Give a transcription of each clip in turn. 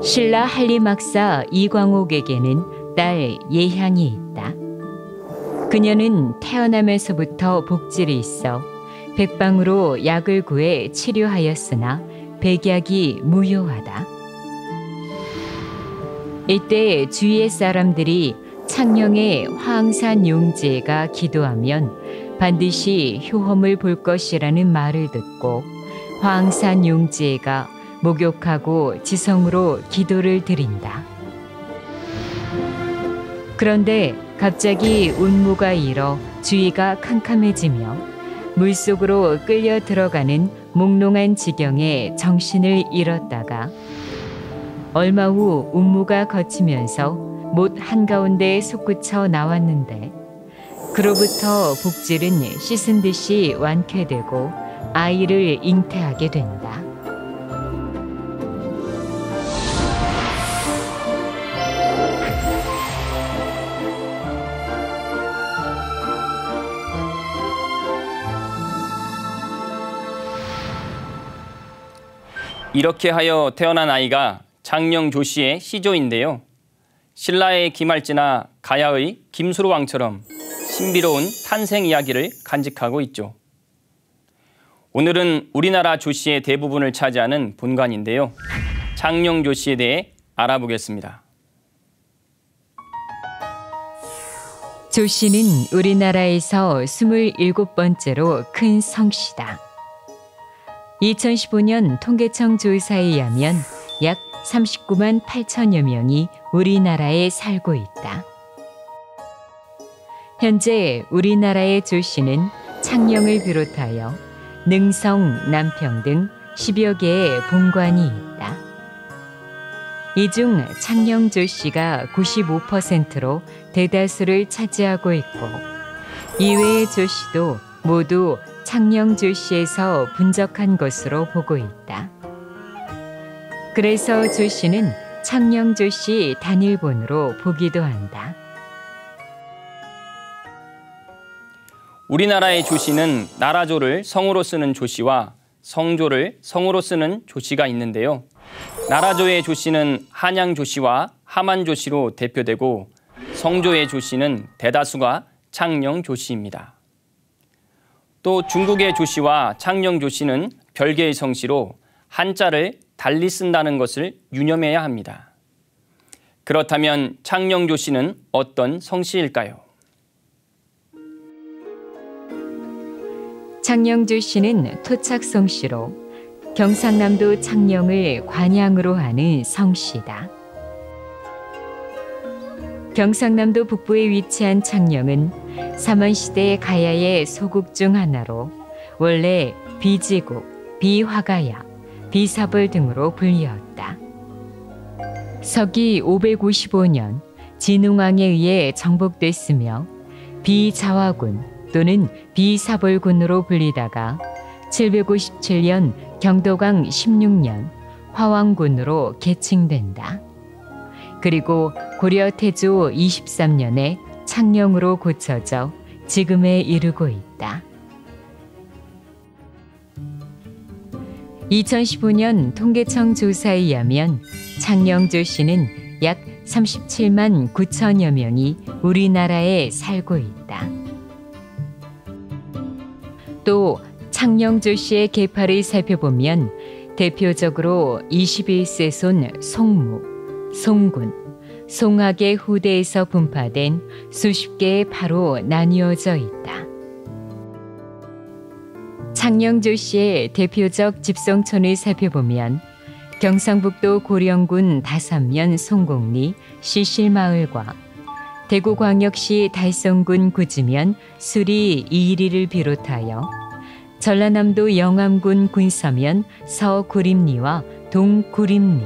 신라 한림학사 이광옥에게는 딸 예향이 있다. 그녀는 태어나면서부터 복질이 있어 백방으로 약을 구해 치료하였으나 백약이 무효하다. 이때 주위의 사람들이 창녕의 화항산 용제가 기도하면 반드시 효험을 볼 것이라는 말을 듣고 화항산 용제가 목욕하고 지성으로 기도를 드린다. 그런데 갑자기 운무가 일어 주위가 캄캄해지며 물속으로 끌려 들어가는 몽롱한 지경에 정신을 잃었다가 얼마 후 운무가 거치면서 못 한가운데 솟구쳐 나왔는데 그로부터 복질은 씻은 듯이 완쾌되고 아이를 잉태하게 된다. 이렇게 하여 태어난 아이가 창녕조씨의 시조인데요. 신라의 김할지나 가야의 김수로 왕처럼 신비로운 탄생 이야기를 간직하고 있죠. 오늘은 우리나라 조씨의 대부분을 차지하는 본관인데요. 창녕조씨에 대해 알아보겠습니다. 조씨는 우리나라에서 27번째로 큰 성씨다. 2015년 통계청 조사에 의하면 약 39만 8천여 명이 우리나라에 살고 있다. 현재 우리나라의 조씨는 창녕을 비롯하여 능성, 남평 등 10여 개의 본관이 있다. 이 중 창녕 조씨가 95%로 대다수를 차지하고 있고 이외의 조씨도 모두 창녕 조씨에서 분적한 것으로 보고 있다. 그래서 조씨는 창녕 조씨 단일본으로 보기도 한다. 우리나라의 조씨는 나라조를 성으로 쓰는 조씨와 성조를 성으로 쓰는 조씨가 있는데요. 나라조의 조씨는 한양 조씨와 하만 조씨로 대표되고 성조의 조씨는 대다수가 창녕 조씨입니다. 또 중국의 조씨와 창녕 조씨는 별개의 성씨로 한자를 달리 쓴다는 것을 유념해야 합니다. 그렇다면 창녕 조씨는 어떤 성씨일까요? 창녕 조씨는 토착 성씨로 경상남도 창녕을 관양으로 하는 성씨다. 경상남도 북부에 위치한 창녕은 삼원시대 가야의 소국 중 하나로 원래 비지국, 비화가야, 비사벌 등으로 불리었다. 서기 555년 진웅왕에 의해 정복됐으며 비자화군 또는 비사벌군으로 불리다가 757년 경도강 16년 화왕군으로 계칭된다. 그리고 고려 태조 23년에 창녕으로 고쳐져 지금에 이르고 있다. 2015년 통계청 조사에 의하면 창녕 조씨는 약 37만 9천여 명이 우리나라에 살고 있다. 또 창녕 조씨의 계파를 살펴보면 대표적으로 21세손 송무, 송군, 송학의 후대에서 분파된 수십 개의 파로 나뉘어져 있다. 창녕 조씨의 대표적 집성촌을 살펴보면 경상북도 고령군 다산면 송곡리 시실마을과 대구광역시 달성군 구지면 수리 이리를 비롯하여 전라남도 영암군 군서면 서구림리와 동구림리,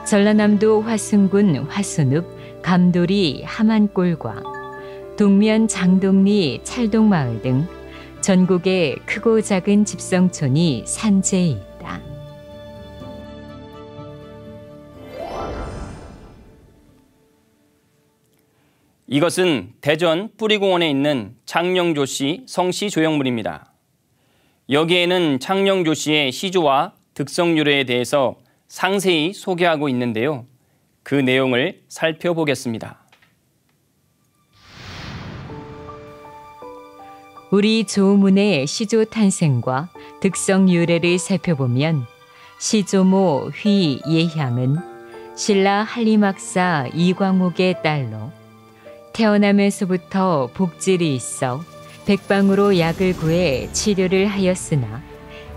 전라남도 화순군 화순읍 감돌이 하만골과 동면 장동리 찰동마을 등 전국의 크고 작은 집성촌이 산재해 있다. 이것은 대전 뿌리공원에 있는 창녕조씨 성씨 조형물입니다. 여기에는 창녕조씨의 시조와 득성유래에 대해서 상세히 소개하고 있는데요. 그 내용을 살펴보겠습니다. 우리 조문의 시조 탄생과 득성 유래를 살펴보면 시조모 휘 예향은 신라 한림학사 이광옥의 딸로 태어나면서부터 복질이 있어 백방으로 약을 구해 치료를 하였으나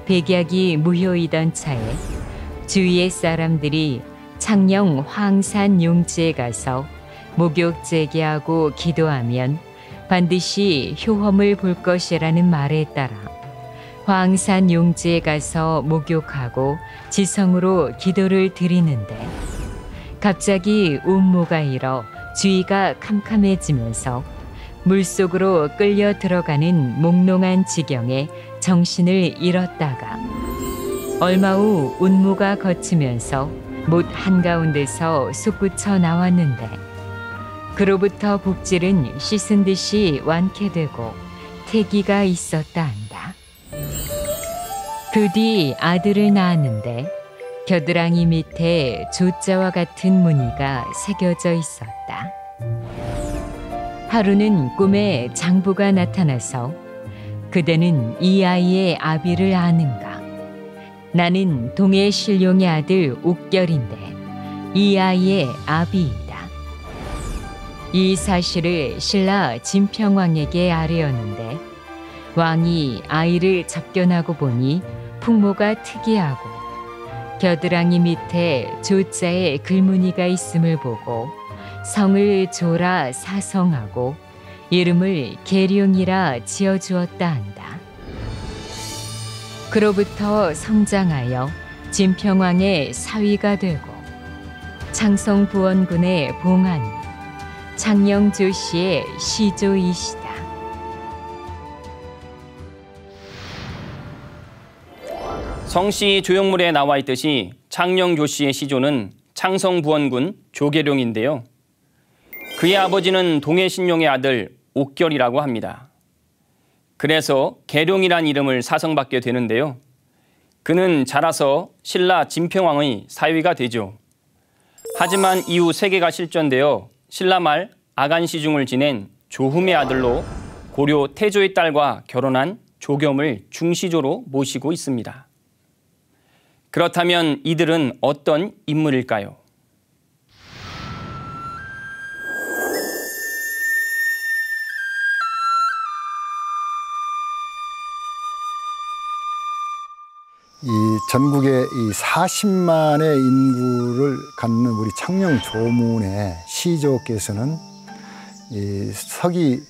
백약이 무효이던 차에 주위의 사람들이 창녕 황산 용지에 가서 목욕 재개하고 기도하면 반드시 효험을 볼 것이라는 말에 따라 황산 용지에 가서 목욕하고 지성으로 기도를 드리는데 갑자기 운모가 일어 주위가 캄캄해지면서 물속으로 끌려 들어가는 몽롱한 지경에 정신을 잃었다가 얼마 후 운모가 거치면서 못 한가운데서 솟구쳐 나왔는데 그로부터 복질은 씻은 듯이 완쾌되고 태기가 있었다 한다. 그 뒤 아들을 낳았는데 겨드랑이 밑에 조자와 같은 무늬가 새겨져 있었다. 하루는 꿈에 장부가 나타나서 그대는 이 아이의 아비를 아는가? 나는 동해 신룡의 아들 옥결인데 이 아이의 아비이다. 이 사실을 신라 진평왕에게 아뢰었는데 왕이 아이를 접견하고 보니 풍모가 특이하고 겨드랑이 밑에 조자의 글무늬가 있음을 보고 성을 조라 사성하고 이름을 계룡이라 지어주었다 한다. 그로부터 성장하여 진평왕의 사위가 되고 창성부원군의 봉안, 창녕조씨의 시조이시다. 성씨 조형물에 나와 있듯이 창녕조씨의 시조는 창성부원군 조계룡인데요. 그의 아버지는 동해신룡의 아들 옥결이라고 합니다. 그래서 계룡이란 이름을 사성받게 되는데요. 그는 자라서 신라 진평왕의 사위가 되죠. 하지만 이후 세계가 실전되어 신라 말 아간시중을 지낸 조흠의 아들로 고려 태조의 딸과 결혼한 조겸을 중시조로 모시고 있습니다. 그렇다면 이들은 어떤 인물일까요? 이 전국에 이 40만의 인구를 갖는 우리 창녕 조문의 시조께서는 이 서기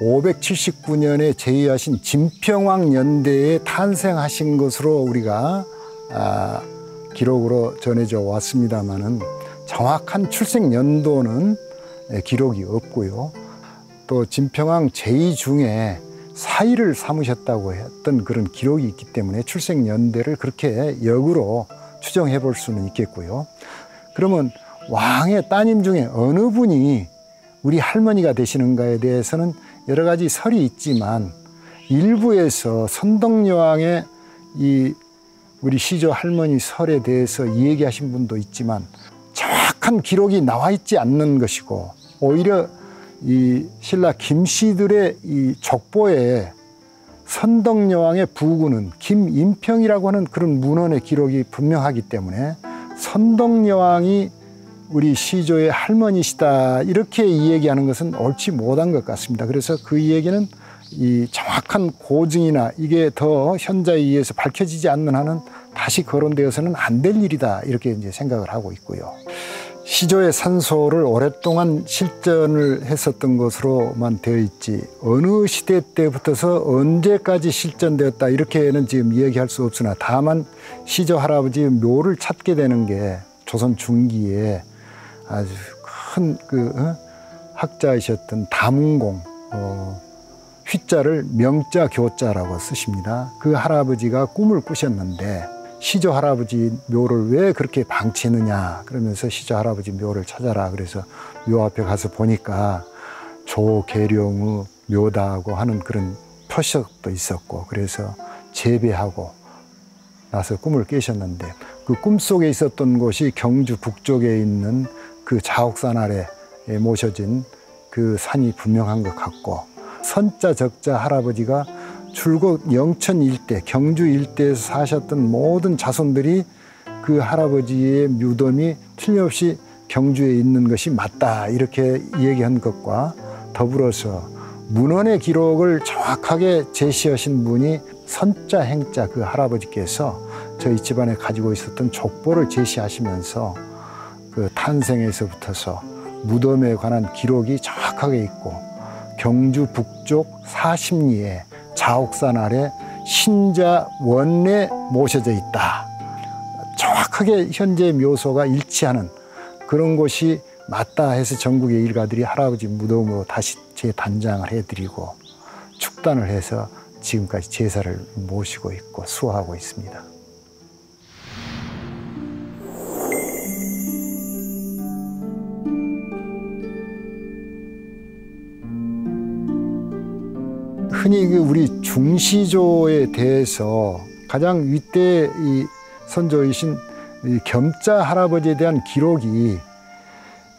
579년에 제위하신 진평왕 연대에 탄생하신 것으로 우리가 기록으로 전해져 왔습니다마는 정확한 출생 연도는 기록이 없고요. 또 진평왕 제위 중에 사위를 삼으셨다고 했던 그런 기록이 있기 때문에 출생 연대를 그렇게 역으로 추정해 볼 수는 있겠고요. 그러면 왕의 따님 중에 어느 분이 우리 할머니가 되시는가에 대해서는 여러 가지 설이 있지만 일부에서 선덕여왕의 이 우리 시조 할머니 설에 대해서 이야기하신 분도 있지만 정확한 기록이 나와 있지 않는 것이고 오히려 이 신라 김씨들의 이 족보에 선덕여왕의 부군은 김인평이라고 하는 그런 문헌의 기록이 분명하기 때문에 선덕여왕이 우리 시조의 할머니시다 이렇게 이야기하는 것은 옳지 못한 것 같습니다. 그래서 그 얘기는 이 정확한 고증이나 이게 더 현자에 의해서 밝혀지지 않는 한은 다시 거론되어서는 안 될 일이다 이렇게 이제 생각을 하고 있고요. 시조의 산소를 오랫동안 실전을 했었던 것으로만 되어 있지 어느 시대 때부터서 언제까지 실전되었다 이렇게는 지금 이야기할 수 없으나 다만 시조 할아버지의 묘를 찾게 되는 게 조선 중기에 아주 큰 학자이셨던 다문공 휘자를 명자 교자라고 쓰십니다. 그 할아버지가 꿈을 꾸셨는데 시조 할아버지 묘를 왜 그렇게 방치했느냐 그러면서 시조 할아버지 묘를 찾아라 그래서 묘 앞에 가서 보니까 조계룡의 묘다고 하는 그런 표석도 있었고 그래서 재배하고 나서 꿈을 깨셨는데 그 꿈속에 있었던 곳이 경주 북쪽에 있는 그 자옥산 아래 모셔진 그 산이 분명한 것 같고, 선자 적자 할아버지가 줄곧 영천 일대, 경주 일대에서 사셨던 모든 자손들이 그 할아버지의 무덤이 틀림없이 경주에 있는 것이 맞다, 이렇게 얘기한 것과 더불어서 문헌의 기록을 정확하게 제시하신 분이 선자 행자 그 할아버지께서 저희 집안에 가지고 있었던 족보를 제시하시면서 그 탄생에서부터서 무덤에 관한 기록이 정확하게 있고, 경주 북쪽 40리에 자옥산 아래 신자 원내 모셔져 있다, 정확하게 현재 묘소가 일치하는 그런 곳이 맞다 해서 전국의 일가들이 할아버지 무덤으로 다시 재단장을 해드리고 축단을 해서 지금까지 제사를 모시고 있고 수호하고 있습니다. 흔히 우리 중시조에 대해서 가장 윗대 이 선조이신 이 겸자 할아버지에 대한 기록이,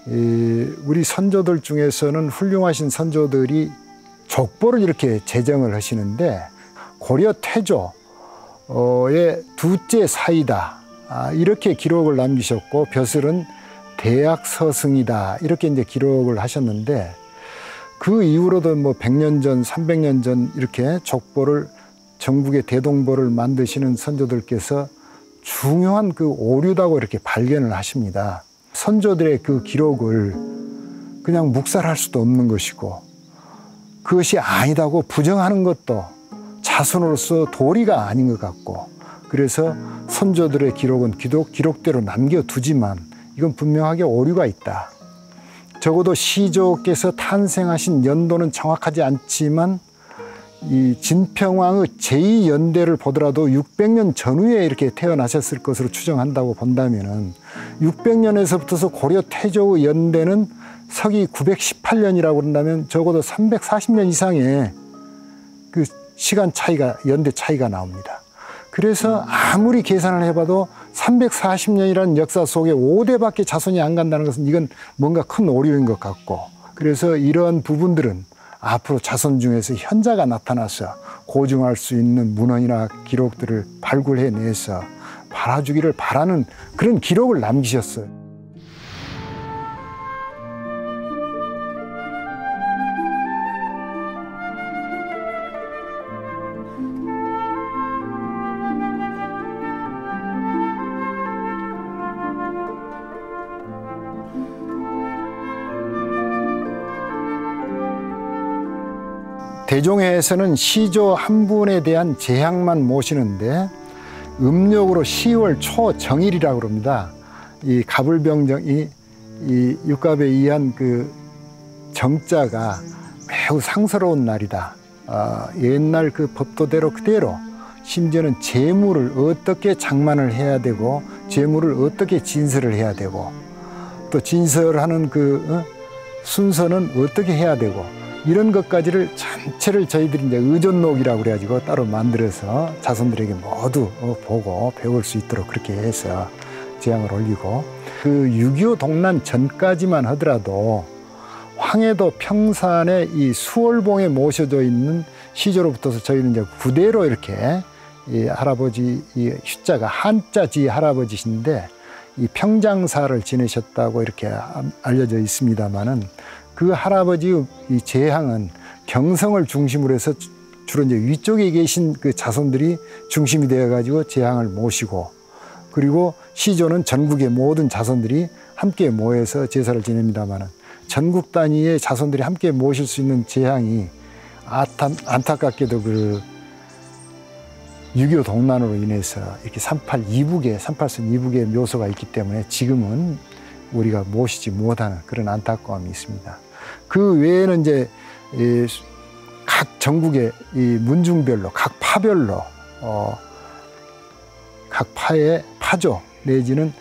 우리 선조들 중에서는 훌륭하신 선조들이 족보를 이렇게 제정을 하시는데, 고려 태조의 두째 사이다, 이렇게 기록을 남기셨고, 벼슬은 대학 서승이다, 이렇게 이제 기록을 하셨는데, 그 이후로도 뭐 100년 전, 300년 전 이렇게 족보를, 전국의 대동보를 만드시는 선조들께서 중요한 그 오류다고 이렇게 발견을 하십니다. 선조들의 그 기록을 그냥 묵살할 수도 없는 것이고, 그것이 아니다고 부정하는 것도 자손으로서 도리가 아닌 것 같고, 그래서 선조들의 기록은 기록대로 남겨두지만 이건 분명하게 오류가 있다. 적어도 시조께서 탄생하신 연도는 정확하지 않지만 이 진평왕의 제2연대를 보더라도 600년 전후에 이렇게 태어나셨을 것으로 추정한다고 본다면은 600년에서부터서 고려 태조의 연대는 서기 918년이라고 그런다면 적어도 340년 이상의 그 시간 차이가, 연대 차이가 나옵니다. 그래서 아무리 계산을 해봐도 340년이라는 역사 속에 5대밖에 자손이 안 간다는 것은 이건 뭔가 큰 오류인 것 같고, 그래서 이러한 부분들은 앞으로 자손 중에서 현자가 나타나서 고증할 수 있는 문헌이나 기록들을 발굴해내서 바라주기를 바라는 그런 기록을 남기셨어요. 대종회에서는 시조 한 분에 대한 제향만 모시는데 음력으로 10월 초정일이라고 그럽니다. 이 갑을병정이 이 육갑에 의한 그 정자가 매우 상스러운 날이다. 옛날 그 법도대로 그대로, 심지어는 재물을 어떻게 장만을 해야 되고 재물을 어떻게 진설을 해야 되고 또 진설하는 그 순서는 어떻게 해야 되고 이런 것까지를 전체를 저희들이 이제 의존록이라고 그래가지고 따로 만들어서 자손들에게 모두 보고 배울 수 있도록 그렇게 해서 제항을 올리고, 그 6.25 동란 전까지만 하더라도 황해도 평산에 이 수월봉에 모셔져 있는 시조로부터서 저희는 이제 구대로 이렇게 이 할아버지 이 휴자가 한자지 할아버지신데 이 평장사를 지내셨다고 이렇게 알려져 있습니다만은, 그 할아버지의 이 제향은 경성을 중심으로 해서 주로 이제 위쪽에 계신 그 자손들이 중심이 되어가지고 제향을 모시고, 그리고 시조는 전국의 모든 자손들이 함께 모여서 제사를 지냅니다만은, 전국 단위의 자손들이 함께 모실 수 있는 제향이 안타깝게도 그 6.25 동란으로 인해서 이렇게 38선 이북에 묘소가 있기 때문에 지금은 우리가 모시지 못하는 그런 안타까움이 있습니다. 그 외에는 이제 각 전국의 이 문중별로 각 파별로 각 파의 파조 내지는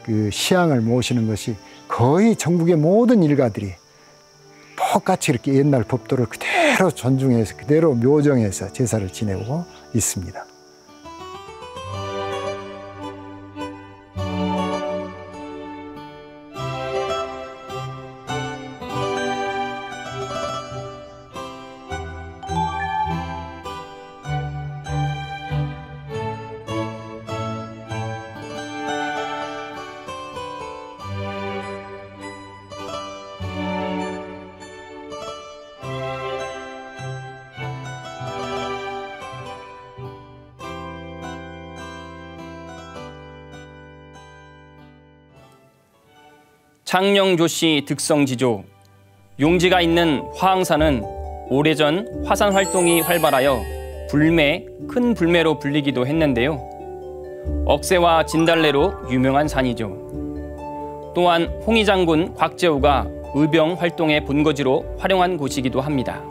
그 시향을 모시는 것이 거의 전국의 모든 일가들이 똑같이 이렇게 옛날 법도를 그대로 존중해서 그대로 묘정해서 제사를 지내고 있습니다. 창녕조씨 득성지조. 용지가 있는 화항산은 오래전 화산 활동이 활발하여 불매, 큰 불매로 불리기도 했는데요. 억새와 진달래로 유명한 산이죠. 또한 홍의장군 곽재우가 의병 활동의 본거지로 활용한 곳이기도 합니다.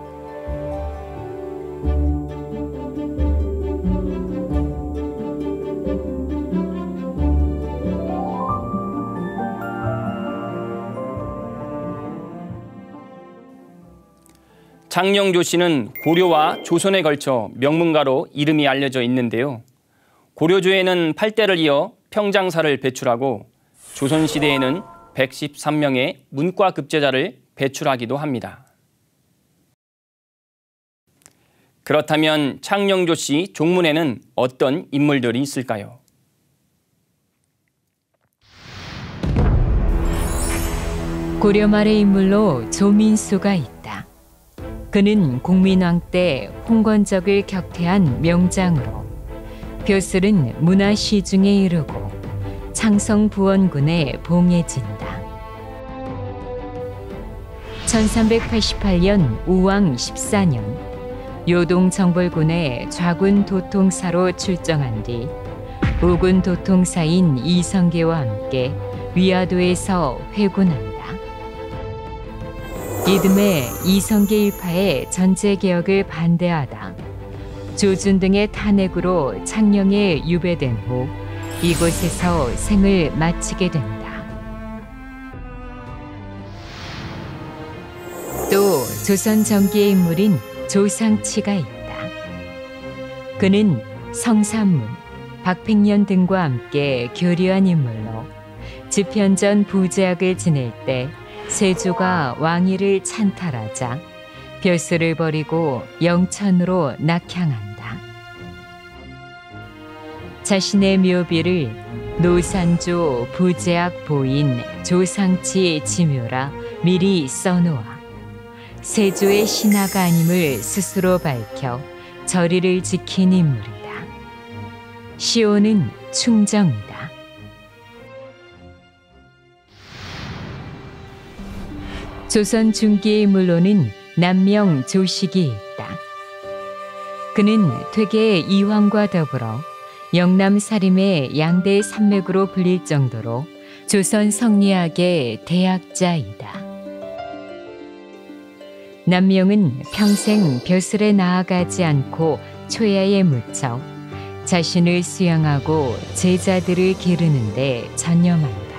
창녕조씨는 고려와 조선에 걸쳐 명문가로 이름이 알려져 있는데요. 고려조에는 8대를 이어 평장사를 배출하고 조선시대에는 113명의 문과급제자를 배출하기도 합니다. 그렇다면 창녕조씨 종문에는 어떤 인물들이 있을까요? 고려 말의 인물로 조민수가 있다. 그는 공민왕 때 홍건적을 격퇴한 명장으로 벼슬은 문화시중에 이르고 창성부원군에 봉해진다. 1388년 우왕 14년 요동정벌군의 좌군 도통사로 출정한 뒤 우군 도통사인 이성계와 함께 위화도에서 회군한다. 이듬해 이성계 일파의 전제개혁을 반대하다 조준 등의 탄핵으로 창녕에 유배된 후 이곳에서 생을 마치게 된다. 또 조선 전기의 인물인 조상치가 있다. 그는 성삼문, 박팽년 등과 함께 교류한 인물로 집현전 부제학을 지낼 때 세조가 왕위를 찬탈하자 벼슬을 버리고 영천으로 낙향한다. 자신의 묘비를 노산조 부제학 보인 조상치 지묘라 미리 써놓아 세조의 신하가 아님을 스스로 밝혀 절의를 지킨 인물이다. 시호는 충정이다. 조선 중기의 인물로는 남명 조식이 있다. 그는 퇴계 이황과 더불어 영남 사림의 양대 산맥으로 불릴 정도로 조선 성리학의 대학자이다. 남명은 평생 벼슬에 나아가지 않고 초야에 묻혀 자신을 수양하고 제자들을 기르는 데 전념한다.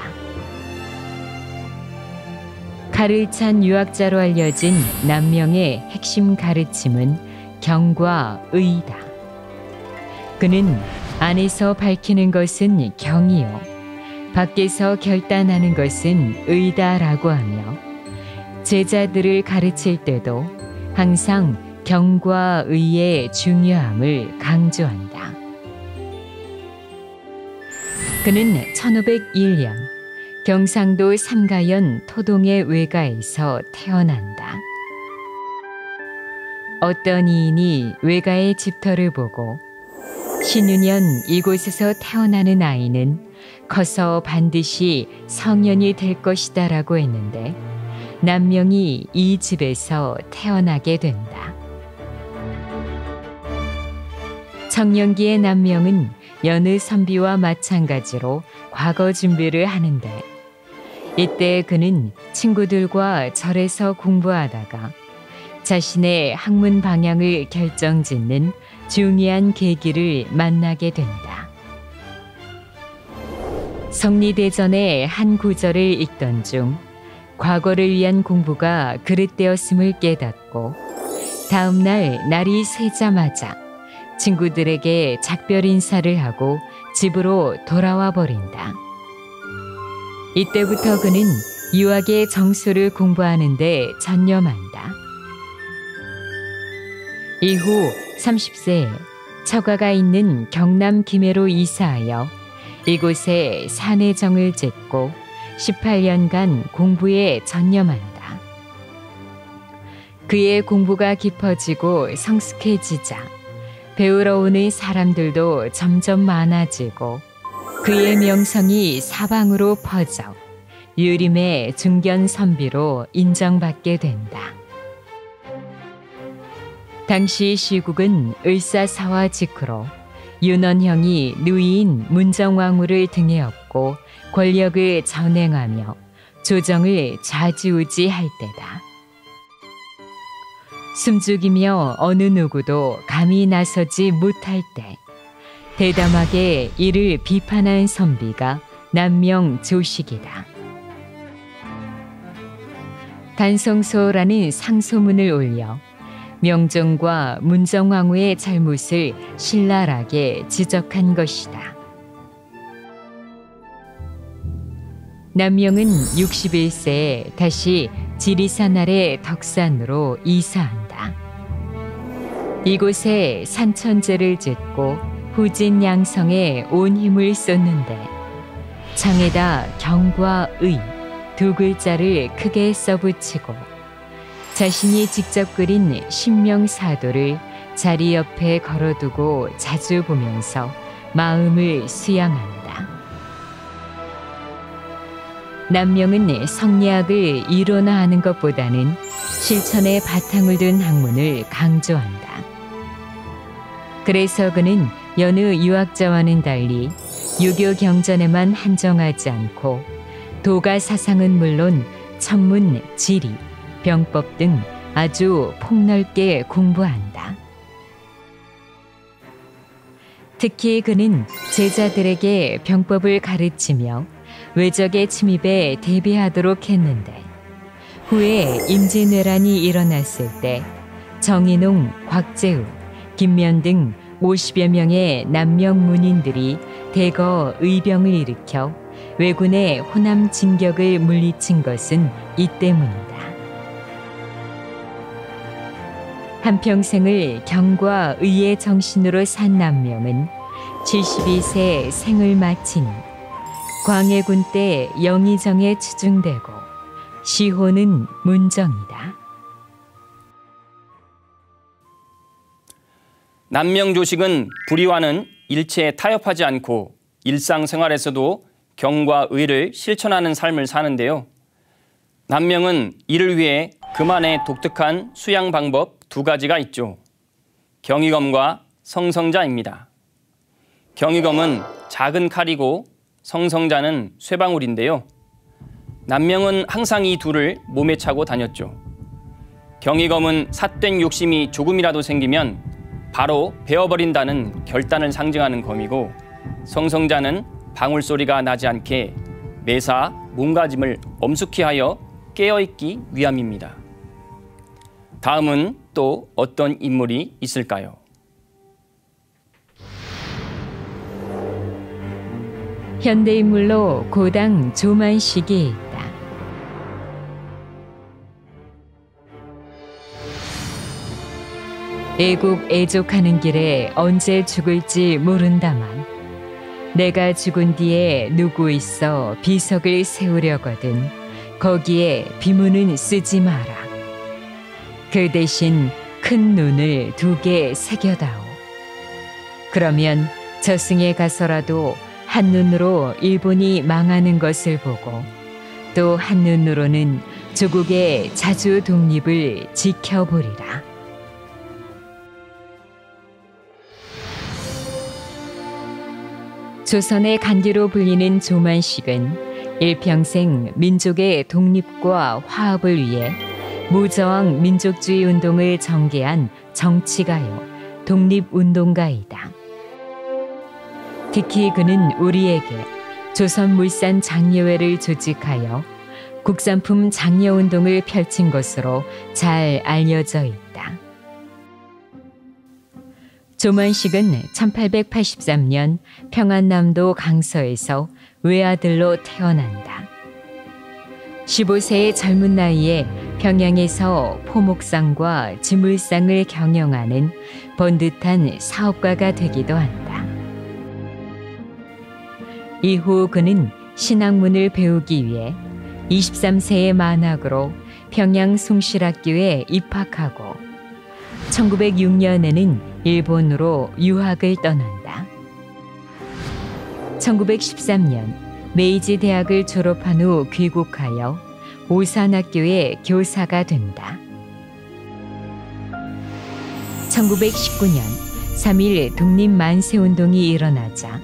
칼을 찬 유학자로 알려진 남명의 핵심 가르침은 경과 의다. 그는 안에서 밝히는 것은 경이요 밖에서 결단하는 것은 의다라고 하며 제자들을 가르칠 때도 항상 경과 의의 중요함을 강조한다. 그는 1501년 경상도 삼가연 토동의 외가에서 태어난다. 어떤 이인이 외가의 집터를 보고 신유년 이곳에서 태어나는 아이는 커서 반드시 성년이 될 것이다 라고 했는데 남명이 이 집에서 태어나게 된다. 청년기의 남명은 여느 선비와 마찬가지로 과거 준비를 하는데 이때 그는 친구들과 절에서 공부하다가 자신의 학문 방향을 결정짓는 중요한 계기를 만나게 된다. 성리대전의 한 구절을 읽던 중 과거를 위한 공부가 그릇되었음을 깨닫고 다음 날 날이 새자마자 친구들에게 작별 인사를 하고 집으로 돌아와 버린다. 이때부터 그는 유학의 정수를 공부하는 데 전념한다. 이후 30세에 처가가 있는 경남 김해로 이사하여 이곳에 산해정을 짓고 18년간 공부에 전념한다. 그의 공부가 깊어지고 성숙해지자 배우러 오는 사람들도 점점 많아지고 그의 명성이 사방으로 퍼져 유림의 중견 선비로 인정받게 된다. 당시 시국은 을사사화 직후로 윤원형이 누이인 문정왕후를 등에 업고 권력을 전행하며 조정을 좌지우지할 때다. 숨죽이며 어느 누구도 감히 나서지 못할 때 대담하게 이를 비판한 선비가 남명조식이다. 단성소라는 상소문을 올려 명종과 문정왕후의 잘못을 신랄하게 지적한 것이다. 남명은 61세에 다시 지리산 아래 덕산으로 이사한다. 이곳에 산천제를 짓고 후진양성에 온 힘을 쏟는데 창에다 경과 의 두 글자를 크게 써붙이고 자신이 직접 그린 신명사도를 자리 옆에 걸어두고 자주 보면서 마음을 수양한다. 남명은 성리학을 이론화하는 것보다는 실천에 바탕을 둔 학문을 강조한다. 그래서 그는 여느 유학자와는 달리 유교 경전에만 한정하지 않고 도가 사상은 물론 천문, 지리, 병법 등 아주 폭넓게 공부한다. 특히 그는 제자들에게 병법을 가르치며 외적의 침입에 대비하도록 했는데 후에 임진왜란이 일어났을 때 정인홍, 곽재우, 김면 등 50여 명의 남명 문인들이 대거 의병을 일으켜 왜군의 호남 진격을 물리친 것은 이 때문이다. 한평생을 경과 의의 정신으로 산 남명은 72세 생을 마치니 광해군 때 영의정에 추중되고 시호는 문정이다. 남명조식은 불의와는 일체 타협하지 않고 일상생활에서도 경과 의를 실천하는 삶을 사는데요. 남명은 이를 위해 그만의 독특한 수양 방법 두 가지가 있죠. 경의검과 성성자입니다. 경의검은 작은 칼이고 성성자는 쇠방울인데요. 남명은 항상 이 둘을 몸에 차고 다녔죠. 경의검은 삿된 욕심이 조금이라도 생기면 바로 베어버린다는 결단을 상징하는 검이고, 성성자는 방울 소리가 나지 않게 매사 몸가짐을 엄숙히 하여 깨어있기 위함입니다. 다음은 또 어떤 인물이 있을까요? 현대인물로 고당 조만식이 있다. 애국애족하는 길에 언제 죽을지 모른다만 내가 죽은 뒤에 누구 있어 비석을 세우려거든 거기에 비문은 쓰지 마라. 그 대신 큰 눈을 2개 새겨다오. 그러면 저승에 가서라도 한눈으로 일본이 망하는 것을 보고 또 한눈으로는 조국의 자주 독립을 지켜보리라. 조선의 간디로 불리는 조만식은 일평생 민족의 독립과 화합을 위해 무저항 민족주의 운동을 전개한 정치가요, 독립운동가이다. 특히 그는 우리에게 조선물산 장려회를 조직하여 국산품 장려운동을 펼친 것으로 잘 알려져 있다. 조만식은 1883년 평안남도 강서에서 외아들로 태어난다. 15세의 젊은 나이에 평양에서 포목상과 지물상을 경영하는 번듯한 사업가가 되기도 한다. 이후 그는 신학문을 배우기 위해 23세의 만학으로 평양 숭실학교에 입학하고 1906년에는 일본으로 유학을 떠난다. 1913년 메이지 대학을 졸업한 후 귀국하여 오산학교의 교사가 된다. 1919년 3.1 독립만세운동이 일어나자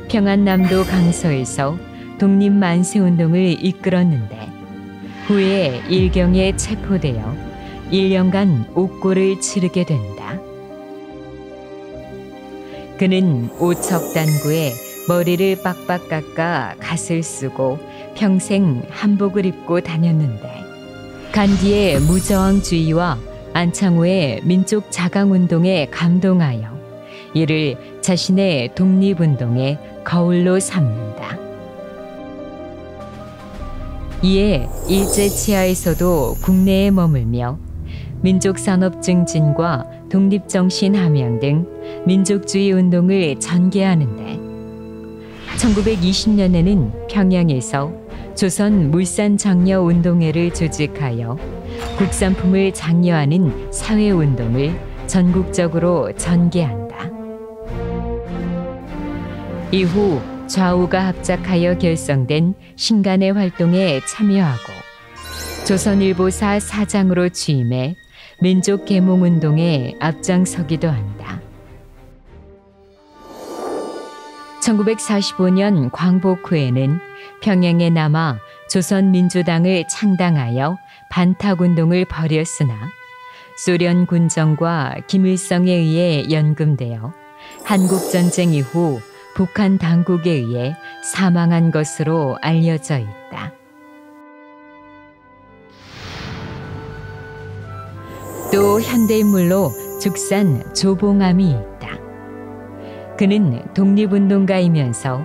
평안남도 강서에서 독립만세운동을 이끌었는데 후에 일경에 체포되어 1년간 옥고를 치르게 된다. 그는 오척단구에 머리를 빡빡 깎아 갓을 쓰고 평생 한복을 입고 다녔는데 간디의 무저항주의와 안창호의 민족 자강운동에 감동하여 이를 자신의 독립운동의 거울로 삼는다. 이에 일제치하에서도 국내에 머물며 민족산업 증진과 독립정신 함양 등 민족주의 운동을 전개하는데 1920년에는 평양에서 조선 물산장려운동회를 조직하여 국산품을 장려하는 사회운동을 전국적으로 전개한다. 이후 좌우가 합작하여 결성된 신간의 활동에 참여하고 조선일보사 사장으로 취임해 민족계몽운동에 앞장서기도 한다. 1945년 광복 후에는 평양에 남아 조선민주당을 창당하여 반탁운동을 벌였으나 소련 군정과 김일성에 의해 연금되어 한국전쟁 이후 북한 당국에 의해 사망한 것으로 알려져 있다. 또 현대인물로 죽산 조봉암이 있다. 그는 독립운동가이면서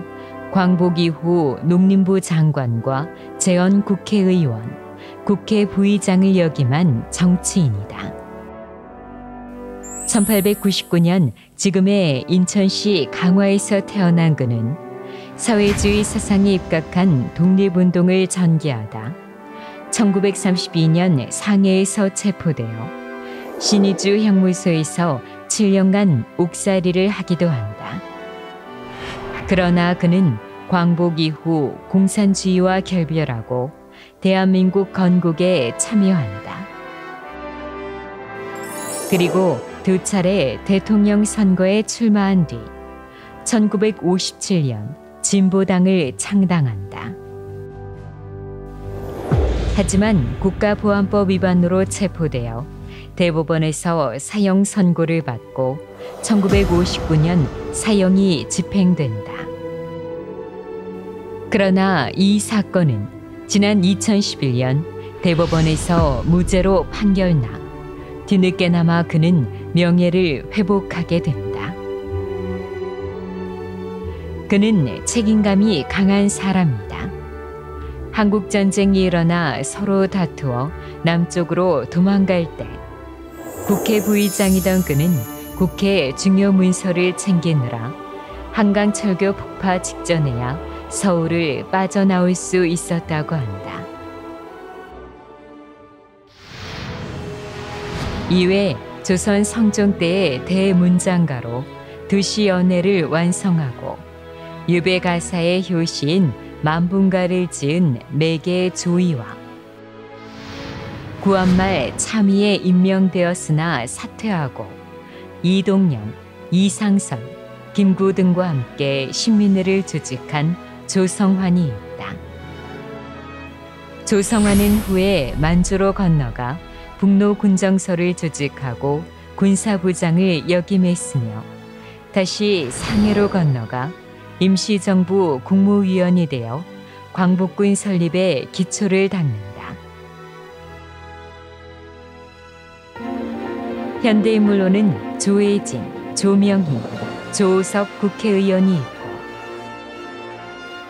광복 이후 농림부 장관과 재헌 국회의원, 국회 부의장을 역임한 정치인이다. 1899년 지금의 인천시 강화에서 태어난 그는 사회주의 사상에 입각한 독립운동을 전개하다 1932년 상해에서 체포되어 신의주 형무소에서 7년간 옥살이를 하기도 한다. 그러나 그는 광복 이후 공산주의와 결별하고 대한민국 건국에 참여한다. 그리고 2차례 대통령 선거에 출마한 뒤 1957년 진보당을 창당한다. 하지만 국가보안법 위반으로 체포되어 대법원에서 사형 선고를 받고 1959년 사형이 집행된다. 그러나 이 사건은 지난 2011년 대법원에서 무죄로 판결나 뒤늦게나마 그는 명예를 회복하게 된다. 그는 책임감이 강한 사람이다. 한국전쟁이 일어나 서로 다투어 남쪽으로 도망갈 때 국회 부의장이던 그는 국회 중요 문서를 챙기느라 한강철교 폭파 직전에야 서울을 빠져나올 수 있었다고 한다. 이외 조선 성종 때의 대문장가로 두시연애를 완성하고 유배 가사의 효시인 만분가를 지은 매개 조이와 구한말 참의에 임명되었으나 사퇴하고 이동영, 이상선, 김구 등과 함께 신민회를 조직한 조성환이 있다. 조성환은 후에 만주로 건너가 북로군정서를 조직하고 군사부장을 역임했으며 다시 상해로 건너가 임시정부 국무위원이 되어 광복군 설립에 기초를 닦는다. 현대인물로는 조혜진, 조명희, 조우석 국회의원이 있고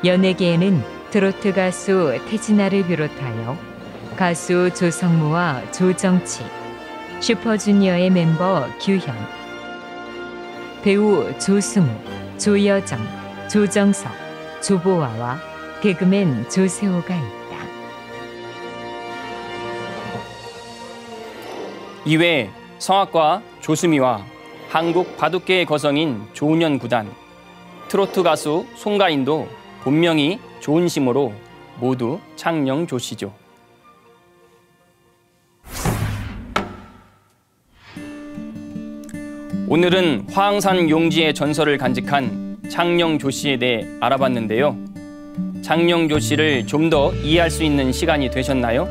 연예계에는 트로트 가수 태진아를 비롯하여 가수 조성무와 조정치, 슈퍼주니어의 멤버 규현, 배우 조승우, 조여정, 조정석, 조보아와 개그맨 조세호가 있다. 이외에 성악가 조수미와 한국 바둑계의 거성인 조은현 구단, 트로트 가수 송가인도 본명이 조은심으로 모두 창녕조씨죠. 오늘은 화항산 용지의 전설을 간직한 창녕조씨에 대해 알아봤는데요. 창녕조씨를 좀 더 이해할 수 있는 시간이 되셨나요?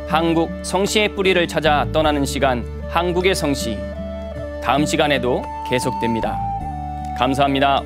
한국 성씨의 뿌리를 찾아 떠나는 시간, 한국의 성씨. 다음 시간에도 계속됩니다. 감사합니다.